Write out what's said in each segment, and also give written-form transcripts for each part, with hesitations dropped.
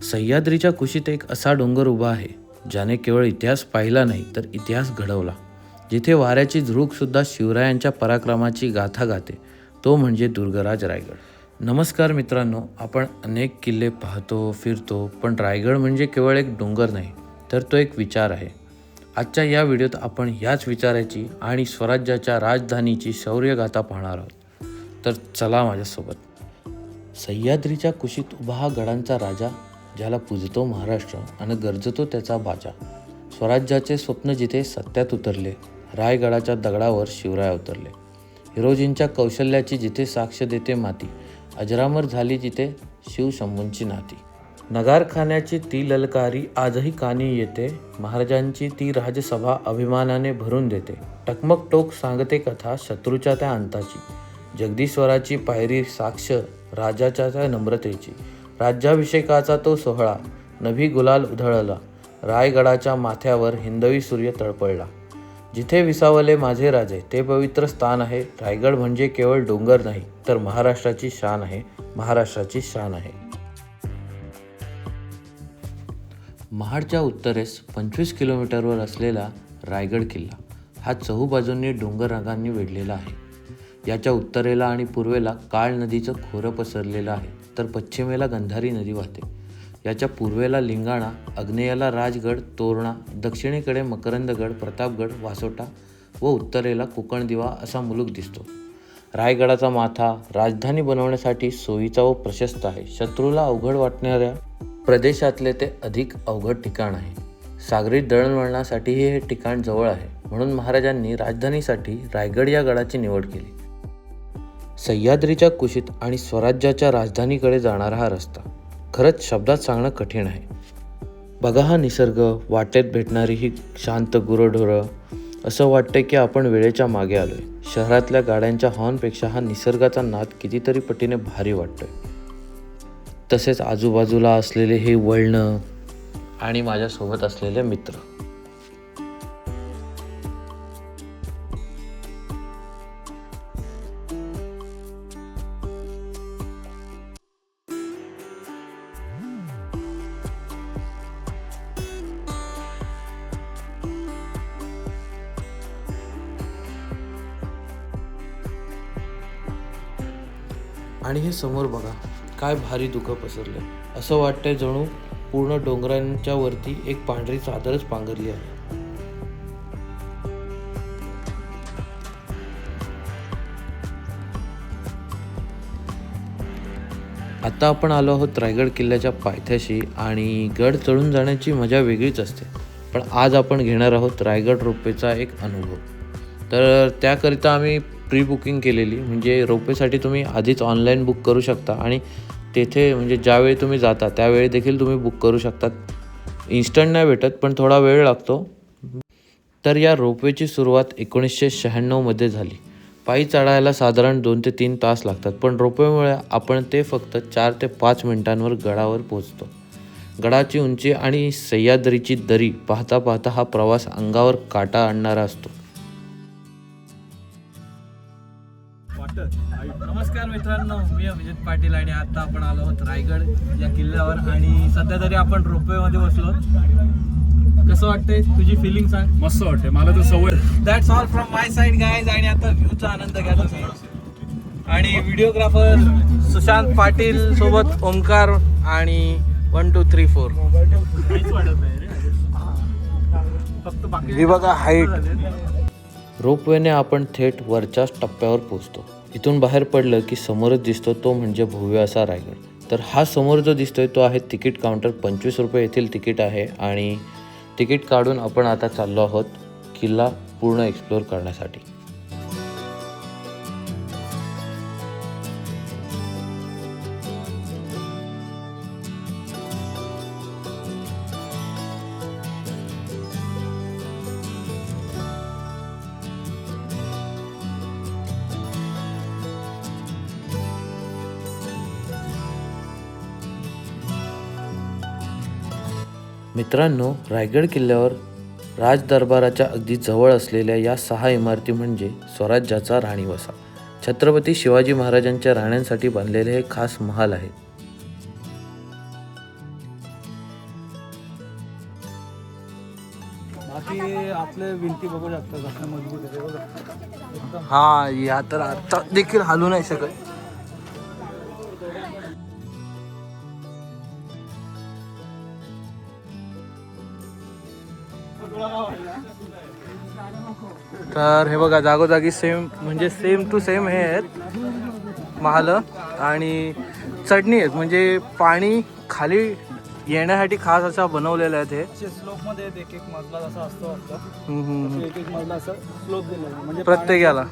सह्याद्रीच्या कुशीत एक असा डोंगर उभा आहे ज्याने केवळ इतिहास पाहिला नाही तर इतिहास घडवला. जिथे वाऱ्याची झुळूकसुद्धा शिवरायांच्या पराक्रमाची गाथा गाते, तो म्हणजे दुर्गराज रायगड. नमस्कार मित्रांनो, आपण अनेक किल्ले पाहतो फिरतो, पण रायगड म्हणजे केवळ एक डोंगर नाही तर तो एक विचार आहे. आजच्या या व्हिडिओत आपण ह्याच विचाराची आणि स्वराज्याच्या राजधानीची शौर्यगाथा पाहणार आहोत. तर चला माझ्यासोबत. सह्याद्रीच्या कुशीत उभा हा गडांचा राजा, ज्याला पूजतो महाराष्ट्र आणि गरजतो त्याचा बाजा. स्वराज्याचे स्वप्न जिथे सत्यात उतरले, रायगडाच्या दगडावर शिवराय उतरले. हिरोजींच्या कौशल्याची जिथे साक्ष देते माती, अजरामर झाली जिथे शिवशंभूंची नाती. नगारखान्याची ती ललकारी आजही कानी येते, महाराजांची ती राजसभा अभिमानाने भरून देते. टकमक टोक सांगते कथा शत्रूच्या त्या अंताची, जगदीश्वराची पायरी साक्ष राजाच्या त्या नम्रतेची. राज्याभिषेकाचा तो सोहळा, नभी गुलाल उधळला, रायगडाच्या माथ्यावर हिंदवी सूर्य तळपळला. जिथे विसावले माझे राजे ते पवित्र स्थान आहे. रायगड म्हणजे केवळ डोंगर नाही तर महाराष्ट्राची शान आहे, महाराष्ट्राची शान आहे. महाडच्या उत्तरेस 25 किलोमीटरवर असलेला रायगड किल्ला हा चहूबाजूंनी डोंगर रांगांनी वेढलेला आहे. याच्या उत्तरेला आणि पूर्वेला काळ नदीचं खोरं पसरलेलं आहे, तर पश्चिमेला गंधारी नदी वाहते. याच्या पूर्वेला लिंगाणा, आग्नेयाला राजगड तोरणा, दक्षिणेकडे मकरंदगड, प्रतापगड, वासोटा व उत्तरेला कोकणदिवा असा मुलूक दिसतो. रायगडाचा माथा राजधानी बनवण्यासाठी सोयीचा व प्रशस्त आहे. शत्रूला अवघड वाटणाऱ्या प्रदेशातले ते अधिक अवघड ठिकाण आहे. सागरी दळणवळणासाठीही हे ठिकाण जवळ आहे, म्हणून महाराजांनी राजधानीसाठी रायगड या गडाची निवड केली. सह्याद्रीच्या कुशीत आणि स्वराज्याच्या राजधानीकडे जाणारा हा रस्ता खरंच शब्दात सांगणं कठीण आहे. बघा हा निसर्ग, वाटेत भेटणारी ही शांत गुरंढोरं, असं वाटतंय की आपण वेळेच्या मागे आलोय. शहरातल्या गाड्यांच्या हॉर्नपेक्षा हा निसर्गाचा नाद कितीतरी पटीने भारी वाटतोय. तसेच आजूबाजूला असलेले हे वळणं आणि माझ्यासोबत असलेले मित्र. आणि हे समोर बघा, काय भारी धुकं पसरले. असं वाटतंय जणू पूर्ण डोंगरांच्या वरती एक पांढरी चादरच पांघरली आहे. आता आपण आलो आहोत रायगड किल्ल्याच्या पायथ्याशी आणि गड चढून जाण्याची मजा वेगळीच असते. पण आज आपण घेणार आहोत रायगड रोपवेचा एक अनुभव. तर त्याकरिता आम्ही प्री बुकिंग केलेली, म्हणजे रोपवेसाठी तुम्ही आधीच ऑनलाईन बुक करू शकता आणि तेथे म्हणजे ज्यावेळी तुम्ही जाता त्यावेळी देखील तुम्ही बुक करू शकतात. इन्स्टंट नाही भेटत, पण थोडा वेळ लागतो. तर या रोपवेची सुरुवात 1996मध्ये झाली. पायी चढायला साधारण 2 ते 3 तास लागतात, पण रोपवेमुळे आपण ते फक्त 4 ते 5 मिनिटांवर गडावर पोहोचतो. गडाची उंची आणि सह्याद्रीची दरी पाहता पाहता हा प्रवास अंगावर काटा आणणारा असतो. नमस्कार मित्रांनो, मी अभिजित पाटील आणि आता आपण आलो आहोत रायगड या किल्ल्यावर आणि सध्या तरी आपण रोपवेमध्ये बसलो. कसं वाटतंय, तुझी फिलिंग सांग. मस्त वाटते, मला तर सवय. That's all from my side guys. आणि आता व्ह्यूचा आनंद घ्या तुम्ही. आणि व्हिडिओग्राफर सुशांत पाटील सोबत ओमकार आणि 1 2 3 4 ही बघा हाईट. रोपवेने आपण थेट वरच्याच टप्प्यावर पोहोचतो. इथून बाहेर पडलं की समोरच दिसतो तो म्हणजे भव्य असा रायगड. तर हा समोर जो दिसतोय तो आहे तिकीट काउंटर. 25 रुपये येथील तिकीट आहे आणि तिकीट काढून आपण आता चाललो आहोत किल्ला पूर्ण एक्सप्लोअर करण्यासाठी. मित्रांनो, रायगड किल्ल्यावर राजदरबाराच्या अगदी जवळ असलेल्या या 6 इमारती म्हणजे स्वराज्याचा राणीवसा. छत्रपती शिवाजी महाराजांच्या राण्यांसाठी बांधलेले हे खास महाल आहे. बाकी आपले भिंती बघू शकता कसं मजबूत आहे बघा. हा या तर आता देखील हलू नाही शकत. तर हे बघा जागोजागी सेम म्हणजे सेम टू सेम हे आहेत महाल आणि चढणी आहेत म्हणजे पाणी खाली येण्यासाठी खास असा बनवलेला आहे ते. स्लोप मध्ये एक एक मजला जसा असतो आपला हम्म. एक एक मजला असं स्लोप दिला आहे. म्हणजे प्रत्येकाला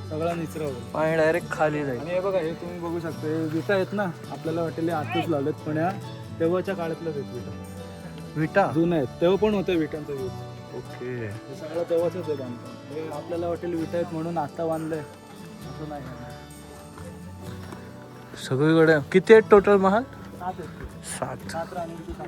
सगळा निचरा होईल. पाणी डायरेक्ट खाली जाईल. आणि हे बघा हे तुम्ही बघू शकता हे विटा आहेत ना आपल्याला वाटेल आतच लावलेत पण या तेव्हाच्या काळातल्याच आहेत विटा विटा जुन्या आहेत तेव्हा पण होतं विटांचा यूज. ओके. हे सगळं तेव्हाच आहे बांधकाम. हे आपल्याला वाटेल विटा आहेत म्हणून आता बांधलंय असं नाही. सगळीकडे किती आहेत टोटल महाल? 7 आहेत. 7. 7 राणींची 7.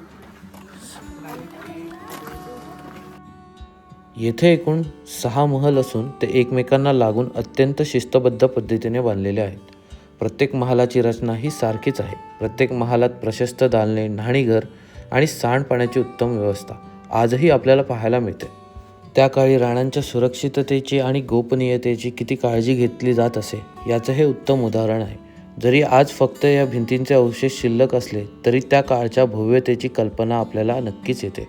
येथे एकूण 6 महल असून ते एकमेकांना लागून अत्यंत शिस्तबद्ध पद्धतीने बांधलेले आहेत. प्रत्येक महालाची रचना ही सारखीच आहे. प्रत्येक महालात प्रशस्त दालने, न्हाणीघर आणि सांडपाण्याची उत्तम व्यवस्था आजही आपल्याला पाहायला मिळते. त्या काळी राण्यांच्या सुरक्षिततेची आणि गोपनीयतेची किती काळजी घेतली जात असे याचं हे उत्तम उदाहरण आहे. जरी आज फक्त या भिंतींचे अवशेष शिल्लक असले तरी त्या काळच्या भव्यतेची कल्पना आपल्याला नक्कीच येते.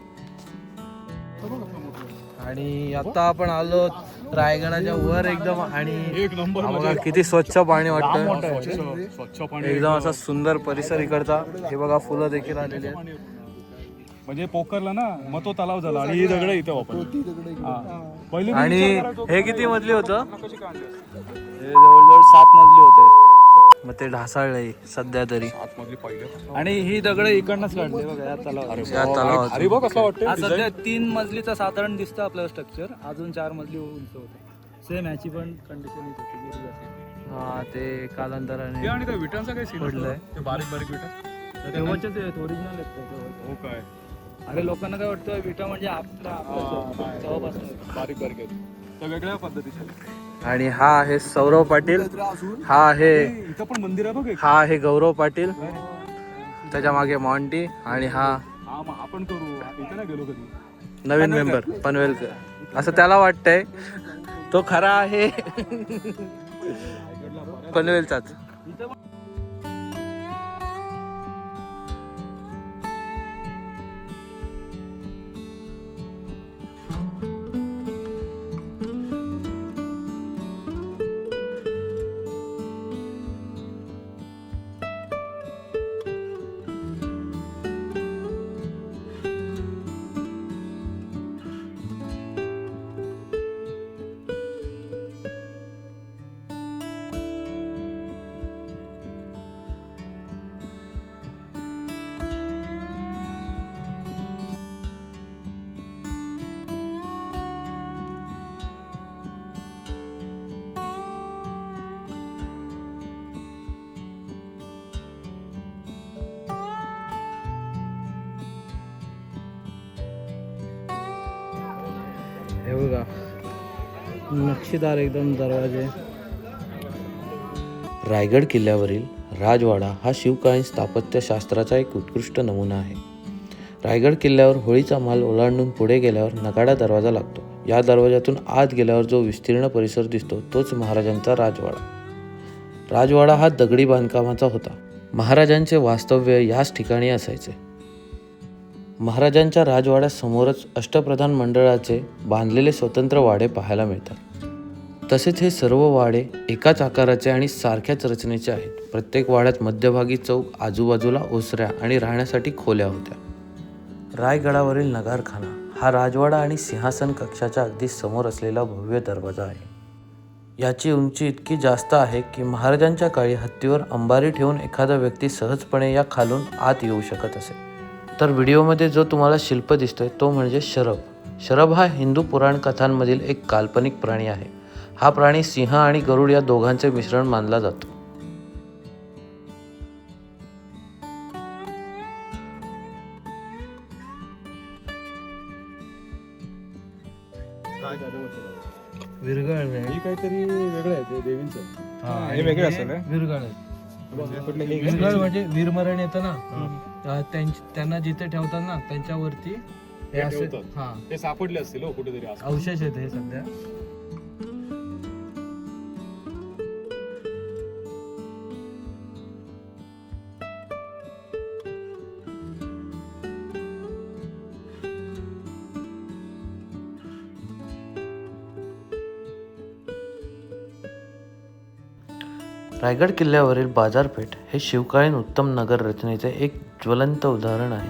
आणि आता आपण आलो रायगडाच्या वर एकदम आणि बघा किती स्वच्छ पाणी वाटतं. स्वच्छ पाणी एकदम असा सुंदर परिसर इकडचा. हे बघा फुलं देखील आलेली आहेत. म्हणजे पोखरला ना मग तो तलाव झाला आणि ही दगड इथे वापरली. पहिली आणि हे किती मजली होतं? हे जवळजवळ 7 मजली होते. मग ते ढासाळलंय सध्या तरी. आतमधली पहिलं आणि ही दगड इकडनंच काढली बघा या तलावात. या तलावात अरे बघ कसं हा वाटतं सध्या 3 मजलीचा साधारण दिसतं आपल्याला स्ट्रक्चर. अजून 4 मजली उंच होते. सेम ह्याची पण कंडिशन हीच होती गिरली असेल. हा ते कालांतराने आणि त्या विटांचा काही सीन पडलंय. ते बारीक बारीक विटा तेव्हाचेच आहेत ओरिजिनल आहेत ते. हो काय अरे लोकांना काय वाटतं विटा म्हणजे आपला तेव्हापासून बारीक बारीक आहेत त्या वेगळ्या पद्धतीचे. आणि हा आहे सौरव पाटील. हा आहे इथं पण मंदिर आहे बघ एक. हा आहे गौरव पाटील. त्याच्या मागे मॉन्टी आणि हा हा मग आपण करू. इथे नाही गेलो कधी. नवीन मेंबर पनवेलकर असं त्याला वाटतंय. तो खरा आहे पनवेलचाच. हे बघा नक्षीदार एकदम दरवाजे. रायगड किल्ल्यावरील राजवाडा हा शिवकालीन स्थापत्यशास्त्राचा एक उत्कृष्ट नमुना आहे. रायगड किल्ल्यावर होळीचा माल ओलांडून पुढे गेल्यावर नगाडा दरवाजा लागतो. या दरवाजातून आत गेल्यावर जो विस्तीर्ण परिसर दिसतो तोच महाराजांचा राजवाडा. राजवाडा हा दगडी बांधकामाचा होता. महाराजांचे वास्तव्य याच ठिकाणी असायचे. महाराजांच्या राजवाड्यासमोरच अष्टप्रधान मंडळाचे बांधलेले स्वतंत्र वाडे पाहायला मिळतात. तसेच हे सर्व वाडे एकाच आकाराचे आणि सारख्याच रचनेचे आहेत. प्रत्येक वाड्यात मध्यभागी चौक, आजूबाजूला ओसऱ्या आणि राहण्यासाठी खोल्या होत्या. रायगडावरील नगारखाना हा राजवाडा आणि सिंहासन कक्षाच्या अगदी समोर असलेला भव्य दरवाजा आहे. याची उंची इतकी जास्त आहे की महाराजांच्या काळी हत्तीवर अंबारी ठेवून एखादा व्यक्ती सहजपणे या खालून आत येऊ शकत असे. तर व्हिडिओमध्ये जो तुम्हाला शिल्प दिसतोय तो म्हणजे शरभ. शरभ हा हिंदू पुराण कथांमधील एक काल्पनिक प्राणी आहे. हा प्राणी सिंह आणि गरुड या दोघांचे मिश्रण मानला जातो. विरगळ ही काहीतरी वेगळं आहे ते देवींचं. हे वेगळे असेल विरगळ विरगळ म्हणजे वीरमरण येतं ना त्यांना जिथे ठेवतात ना त्यांच्यावरती हे असे ठेवतात. हा ते सापडले असतील हो कुठेतरी असं. अवशेष आहेत हे सध्या. रायगड किल्ल्यावरील बाजारपेठ हे शिवकालीन उत्तम नगर रचनेचे एक ज्वलंत उदाहरण आहे.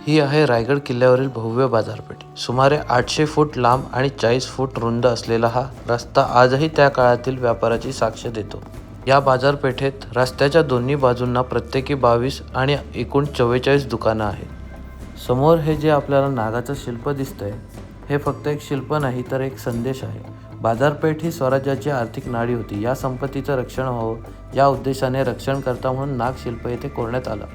ही आहे रायगड किल्ल्यावरील भव्य बाजारपेठ. सुमारे 800 फूट लांब आणि 40 फूट रुंद असलेला हा रस्ता आजही त्या काळातील व्यापाराची साक्ष देतो. या बाजारपेठेत रस्त्याच्या दोन्ही बाजूंना प्रत्येकी 22 आणि एकूण 44 दुकानं आहेत. समोर हे जे आपल्याला नागाचं शिल्प दिसतंय हे फक्त एक शिल्प नाही तर एक संदेश आहे. बाजारपेठ ही स्वराज्याची आर्थिक नाडी होती. या संपत्तीचं रक्षण व्हावं या उद्देशाने रक्षणकर्ता म्हणून नाग शिल्प येथे कोरण्यात आलं.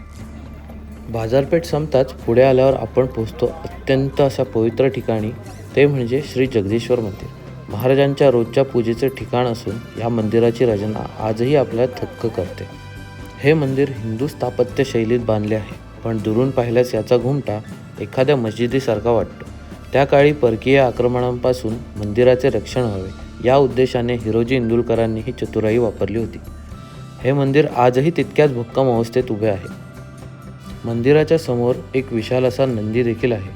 बाजारपेठ संपताच पुढे आल्यावर आपण पोहोचतो अत्यंत अशा पवित्र ठिकाणी, ते म्हणजे श्री जगदीश्वर मंदिर. महाराजांच्या रोजच्या पूजेचे ठिकाण असून या मंदिराची रचना आजही आपल्याला थक्क करते. हे मंदिर हिंदू स्थापत्य शैलीत बांधले आहे, पण दुरून पाहिल्यास याचा घुमटा एखाद्या मशिदीसारखा वाटतो. त्या काळी परकीय आक्रमणांपासून मंदिराचे रक्षण व्हावे या उद्देशाने हिरोजी इंदुलकरांनी ही चतुराई वापरली होती. हे मंदिर आजही तितक्याच भक्कम अवस्थेत उभे आहे. मंदिराच्या समोर एक विशाल असा नंदी देखील आहे.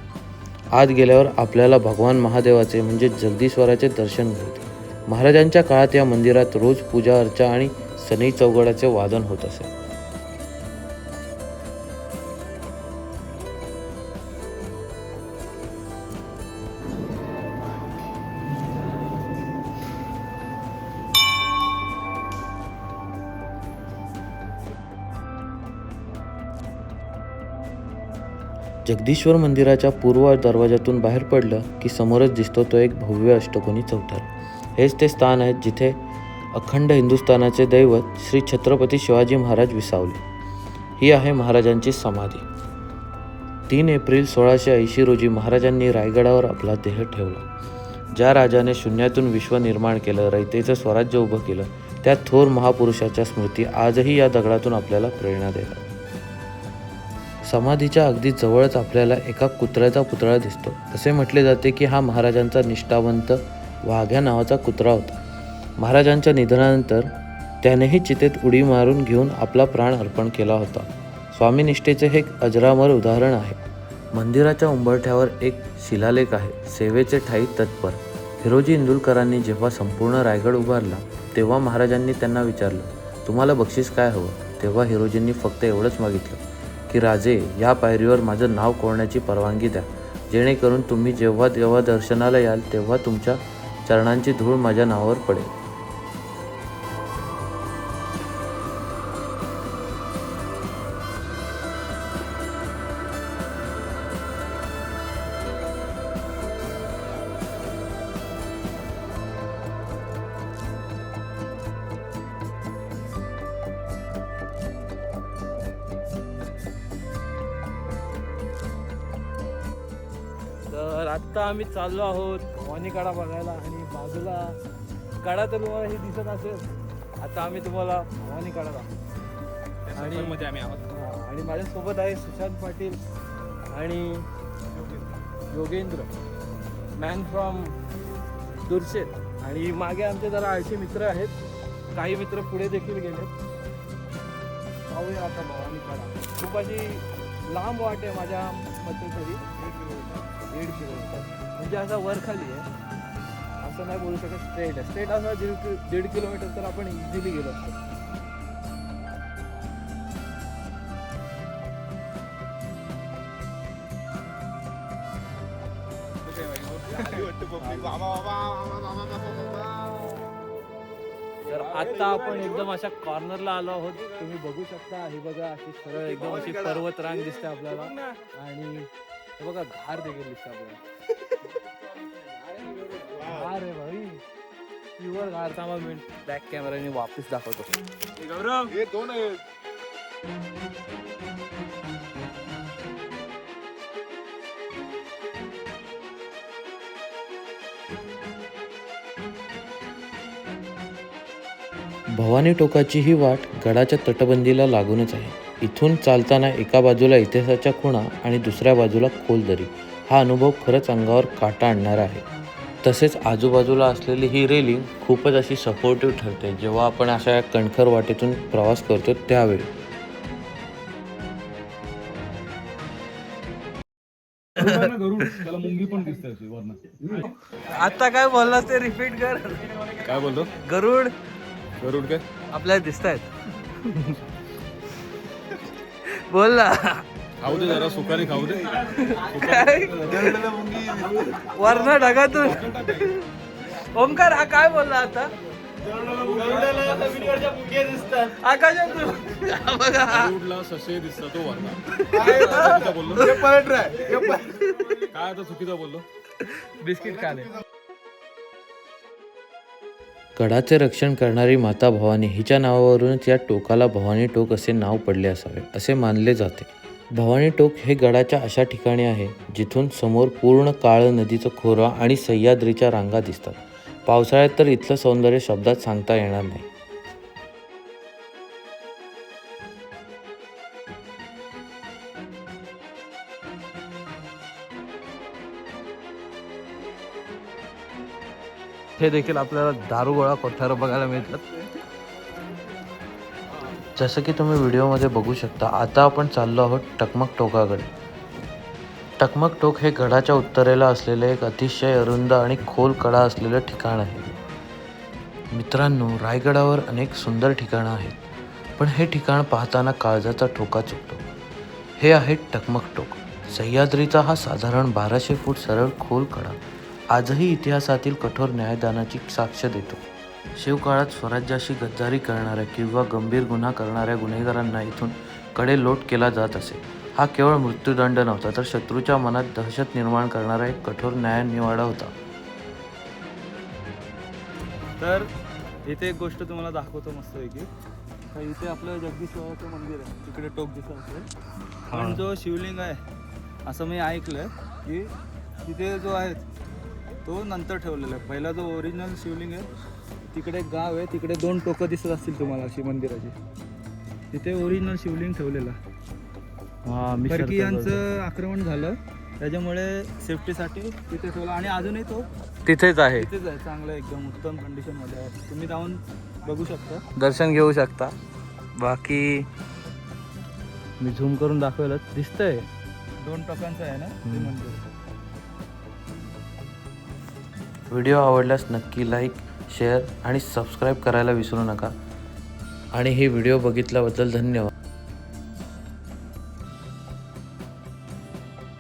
आत गेल्यावर आपल्याला भगवान महादेवाचे म्हणजे जगदीश्वराचे दर्शन होते. महाराजांच्या काळात या मंदिरात रोज पूजा अर्चा आणि सनई चौघडाचे वादन होत असे. जगदीश्वर मंदिराच्या पूर्व दरवाजातून बाहेर पडलं की समोरच दिसतो तो एक भव्य अष्टकोनी चौथरा. हेच ते स्थान आहे जिथे अखंड हिंदुस्थानाचे दैवत श्री छत्रपती शिवाजी महाराज विसावले. ही आहे महाराजांची समाधी. 3 एप्रिल 1680 रोजी महाराजांनी रायगडावर आपला देह ठेवला. ज्या राजाने शून्यातून विश्व निर्माण केलं, रयतेचं स्वराज्य उभं केलं, त्या थोर महापुरुषाच्या स्मृती आजही या दगडातून आपल्याला प्रेरणा देतात. समाधीच्या अगदी जवळच आपल्याला एका कुत्र्याचा पुतळा दिसतो. असे म्हटले जाते की हा महाराजांचा निष्ठावंत वाघ्या नावाचा कुत्रा होता. महाराजांच्या निधनानंतर त्यानेही चितेत उडी मारून घेऊन आपला प्राण अर्पण केला होता. स्वामीनिष्ठेचे हे एक अजरामर उदाहरण आहे. मंदिराच्या उंबरठ्यावर एक शिलालेख आहे, सेवेचे ठाई तत्पर. हिरोजी इंदुलकरांनी जेव्हा संपूर्ण रायगड उभारला तेव्हा महाराजांनी त्यांना विचारलं, तुम्हाला बक्षीस काय हवं? तेव्हा हिरोजींनी फक्त एवढंच मागितलं की राजे, या पायरीवर माझं नाव कोरण्याची परवानगी द्या, जेणेकरून तुम्ही जेव्हा जेव्हा दर्शनाला याल तेव्हा तुमच्या चरणांची धूळ माझ्या नावावर पडेल. तर आत्ता आम्ही चाललो आहोत भवानी कडा बघायला आणि बाजूला कडा तर तुम्हाला हे दिसत असेल. आता आम्ही तुम्हाला भवानी कडा दाखवू आणि मध्ये आम्ही आहोत. आणि माझ्यासोबत आहे सुशांत पाटील आणि योगेंद्र, मॅन फ्रॉम दुर्शेत. आणि मागे आमचे जरा आळशी मित्र आहेत, काही मित्र पुढे देखील गेले. पाहूया आता भवानी कडा. खूप अशी लांब वाट आहे माझ्या मते तरी 1.5 किलोमीटर, म्हणजे असा वर खाली आहे असं नाही बोलू शकत. स्ट्रेट आहे, स्ट्रेट असा 1.5 किलोमीटर तर आपण इझिली गेलो असतो. तर आता आपण एकदम अशा कॉर्नरला आलो आहोत. तुम्ही बघू शकता, ही बघा अशी सरळ एकदम अशी पर्वत रांग दिसते आपल्याला. आणि हे बघा घार देखील दिसते आपल्याला. घार आहे भाई, प्युअर घार. थांबा मी बॅक कॅमेराने वापस दाखवतो. गौरव हे 2 आहेत. भवानी टोकाची ही वाट गडाच्या तटबंदीला लागूनच आहे. इथून चालताना एका बाजूला इतिहासाच्या खुणा आणि दुसऱ्या बाजूला खोल दरी. हा अनुभव खरंच अंगावर काटा आणणारा आहे. तसेच आजूबाजूला असलेली ही रेलिंग खूपच अशी सपोर्टिव्ह ठरते जेव्हा आपण अशा या कणखर वाटेतून प्रवास करतो त्यावेळी. गरुड त्याला मुंगी पण दिसते अशी वरनं. आता काय बोललास ते रिपीट कर. काय बोलतो गरुड गरुड काय आपल्याला दिसत आहेत. बोल ना. खाऊ दे जरा सुखाने खाऊ दे. वर्ण ढगातून. ओमकार हा काय बोलला आता. आकाशातून बघा. गरुडला ससे दिसतात तो वरनं. बोललो काय आता चुकीचा बोललो. बिस्किट खाले. गडाचे रक्षण करणारी माता भवानी हिच्या नावावरूनच या टोकाला भवानी टोक असे नाव पडले असावे असे मानले जाते. भवानी टोक हे गडाच्या अशा ठिकाणी आहे जिथून समोर पूर्ण काळ नदीचं खोरा आणि सह्याद्रीच्या रांगा दिसतात. पावसाळ्यात तर इथलं सौंदर्य शब्दात सांगता येणार नाही. हे देखील आपल्याला दारुगोळा कोठार बघायला मिळतात. जसं की तुम्ही व्हिडिओमध्ये बघू शकता, आता आपण चाललो आहोत टकमक टोकाकडे. टकमक टोक हे गडाच्या उत्तरेला असलेले एक अतिशय अरुंद आणि खोल कडा असलेलं ठिकाण आहे. मित्रांनो, रायगडावर अनेक सुंदर ठिकाणं आहेत, पण हे ठिकाण पाहताना काळजाचा ठोका चुकतो. हे आहे टकमक टोक. सह्याद्रीचा हा साधारण 1200 फूट सरळ खोल कडा आजही इतिहासातील कठोर न्यायदानाची साक्ष देतो. शिवकाळात स्वराज्याशी गद्दारी करणाऱ्या किंवा गंभीर गुन्हा करणाऱ्या गुन्हेगारांना इथून कडेलोट केला जात असे. हा केवळ मृत्यूदंड नव्हता, तर शत्रूच्या मनात दहशत निर्माण करणारा एक कठोर न्यायनिवाडा होता. तर इथे एक गोष्ट तुम्हाला दाखवतो मस्त पैकी. तर इथे आपलं जगदीश्वराचं मंदिर आहे, तिकडे टोक दिसत असेल. पण जो शिवलिंग आहे असं मी ऐकलंय की तिथे जो आहे तो नंतर ठेवलेला आहे. पहिला जो ओरिजिनल शिवलिंग आहे तिकडे एक गाव आहे, तिकडे 2 टोकं दिसत असतील तुम्हाला अशी मंदिराची. तिथे ओरिजिनल शिवलिंग ठेवलेला. परकीयांचं आक्रमण झालं त्याच्यामुळे सेफ्टीसाठी तिथे ठेवला आणि अजूनही तो तिथेच आहे. तिथेच आहे. चांगलं एकदम उत्तम कंडिशनमध्ये आहे. तुम्ही जाऊन बघू शकता, दर्शन घेऊ शकता. बाकी मी झूम करून दाखवलं दिसतंय. 2 टोकांचं आहे ना ते मंदिर. व्हिडिओ आवडल्यास नक्की लाईक, शेअर आणि सबस्क्राईब करायला विसरू नका. आणि हे व्हिडिओ बघितल्याबद्दल धन्यवाद.